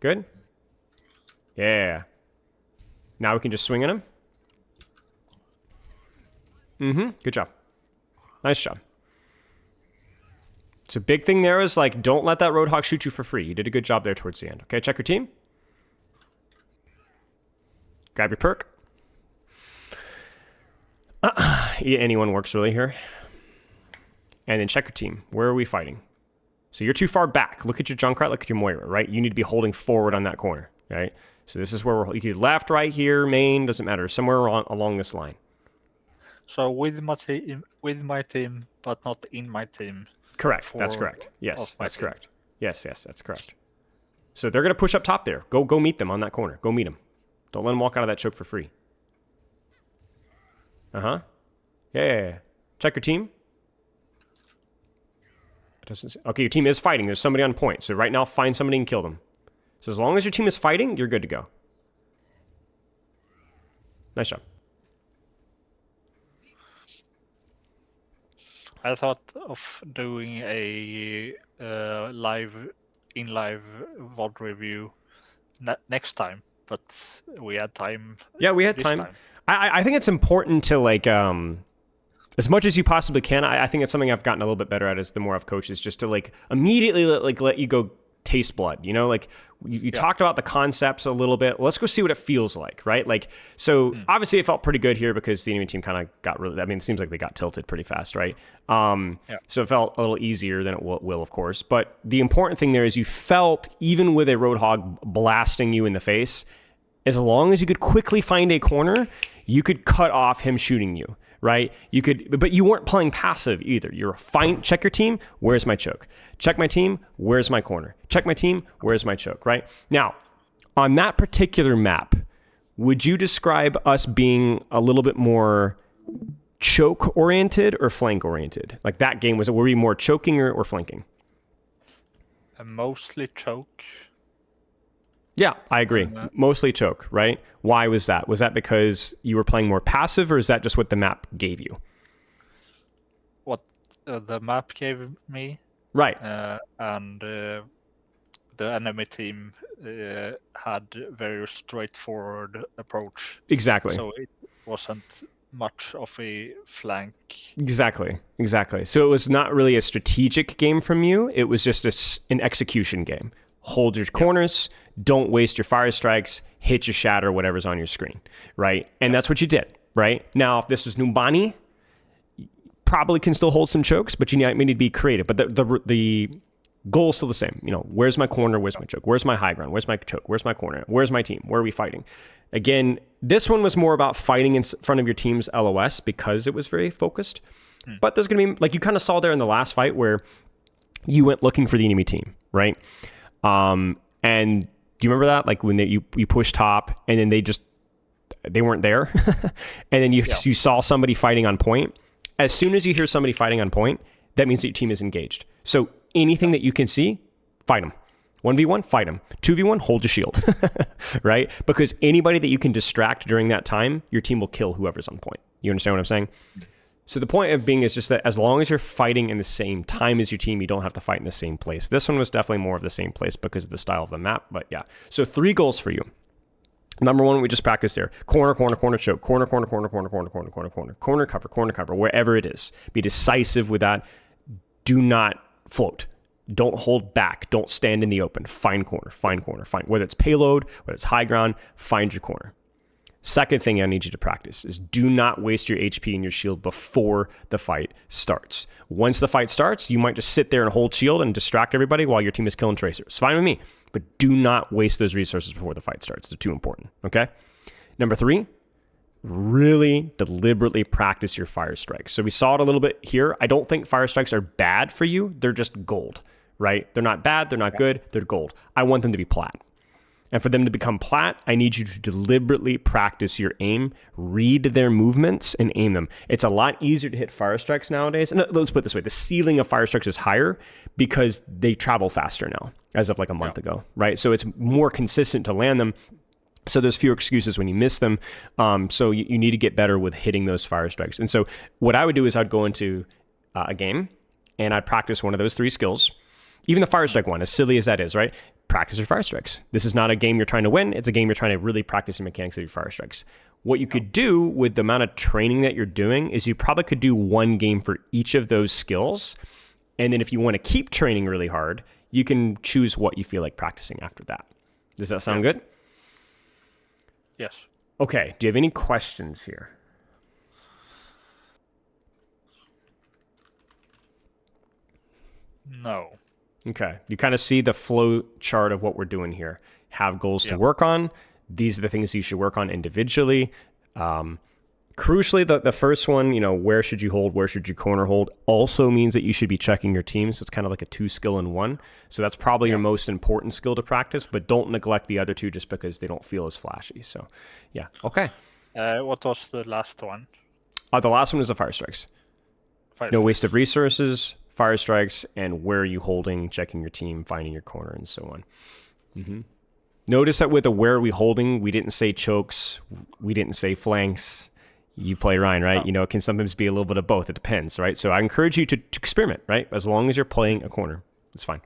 Good? Yeah. Now we can just swing at him. Good job. Nice job. So big thing there is, like, don't let that Roadhog shoot you for free. You did a good job there towards the end. Okay, check your team. Grab your perk. Anyone works really here. And then check your team. Where are we fighting? So you're too far back. Look at your Junkrat, look at your Moira, right? You need to be holding forward on that corner, right? So this is where you could left, right, here, main, doesn't matter, somewhere along this line. So with my team, but not in my team. Correct. That's correct. Yes, that's team. correct. Yes, that's correct. So they're going to push up top there. Go meet them on that corner. Go meet them. Don't let them walk out of that choke for free. Uh-huh. Yeah. Check your team. Okay, your team is fighting. There's somebody on point. So right now, find somebody and kill them. So as long as your team is fighting, you're good to go. Nice job. I thought of doing a live VOD review next time, but we had time. Yeah, we had time. I think it's important to like as much as you possibly can. I think it's something I've gotten a little bit better at as the more I've coached, is just to like immediately let you go taste blood. You know, like you talked about the concepts a little bit. Let's go see what it feels like, right? Like, so obviously it felt pretty good here because the enemy team kind of got really, I mean, it seems like they got tilted pretty fast, right? So it felt a little easier than it will, of course. But the important thing there is you felt, even with a Roadhog blasting you in the face, as long as you could quickly find a corner, you could cut off him shooting you, right? You could, but you weren't playing passive either. You're fine. Check your team. Where's my choke? Check my team. Where's my corner? Check my team. Where's my choke, right? Now, on that particular map, would you describe us being a little bit more choke oriented or flank oriented? Like that game, were we more choking or flanking? Mostly choke. Yeah, I agree. Mostly choke, right? Why was that? Was that because you were playing more passive, or is that just what the map gave you? What the map gave me. Right. And the enemy team had very straightforward approach. Exactly. So it wasn't much of a flank. Exactly. So it was not really a strategic game from you. It was just an execution game. Hold your corners. Don't waste your fire strikes. Hit your shatter, whatever's on your screen, right? And that's what you did, right? Now, if this was Numbani, probably can still hold some chokes, but you need to be creative. But the goal is still the same. You know, where's my corner? Where's my choke? Where's my high ground? Where's my choke? Where's my corner? Where's my team? Where are we fighting? Again, this one was more about fighting in front of your team's LOS because it was very focused. But there's going to be, like you kind of saw there in the last fight where you went looking for the enemy team, right? And do you remember that? Like when you pushed top and then they weren't there. And then you saw somebody fighting on point. As soon as you hear somebody fighting on point, that means that your team is engaged. So anything that you can see, fight them. 1v1, fight them. 2v1, hold your shield, right? Because anybody that you can distract during that time, your team will kill whoever's on point. You understand what I'm saying? So the point of being is just that as long as you're fighting in the same time as your team, you don't have to fight in the same place. This one was definitely more of the same place because of the style of the map, but yeah. So 3 goals for you. Number 1, we just practiced there. Corner, choke. Corner, cover, wherever it is. Be decisive with that. Do not float. Don't hold back. Don't stand in the open. Find corner. Whether it's payload, whether it's high ground, find your corner. Second thing I need you to practice is do not waste your HP and your shield before the fight starts. Once the fight starts, you might just sit there and hold shield and distract everybody while your team is killing tracers. Fine with me, but do not waste those resources before the fight starts. They're too important, okay? Number 3, really deliberately practice your fire strikes. So we saw it a little bit here. I don't think fire strikes are bad for you. They're just gold, right? They're not bad. They're not good. They're gold. I want them to be plat. And for them to become plat, I need you to deliberately practice your aim, read their movements, and aim them. It's a lot easier to hit fire strikes nowadays. And let's put it this way. The ceiling of fire strikes is higher because they travel faster now, as of like a month ago, right? So it's more consistent to land them. So there's fewer excuses when you miss them. So you need to get better with hitting those fire strikes. And so what I would do is I'd go into a game, and I'd practice one of those 3 skills. Even the fire strike one, as silly as that is, right? Practice your fire strikes. This is not a game you're trying to win. It's a game you're trying to really practice the mechanics of your fire strikes. What you could do with the amount of training that you're doing is you probably could do 1 game for each of those skills. And then if you want to keep training really hard, you can choose what you feel like practicing after that. Does that sound good? Yes. Okay. Do you have any questions here? No. Okay. You kind of see the flow chart of what we're doing here. Have goals to work on. these are the things you should work on individually. Crucially, the first one, where should you hold, where should you corner hold, also means that you should be checking your team. So it's kind of like a 2 skill in 1. So that's probably your most important skill to practice, but don't neglect the other 2 just because they don't feel as flashy. So yeah, okay. What was the last one? The last one is the fire strikes. No waste of resources, fire strikes, and where are you holding, checking your team, finding your corner, and so on. Mm-hmm. Notice that with the where are we holding, we didn't say chokes, we didn't say flanks. You play Ryan, right? Oh. It can sometimes be a little bit of both. It depends, right? So I encourage you to experiment, right? As long as you're playing a corner, it's fine.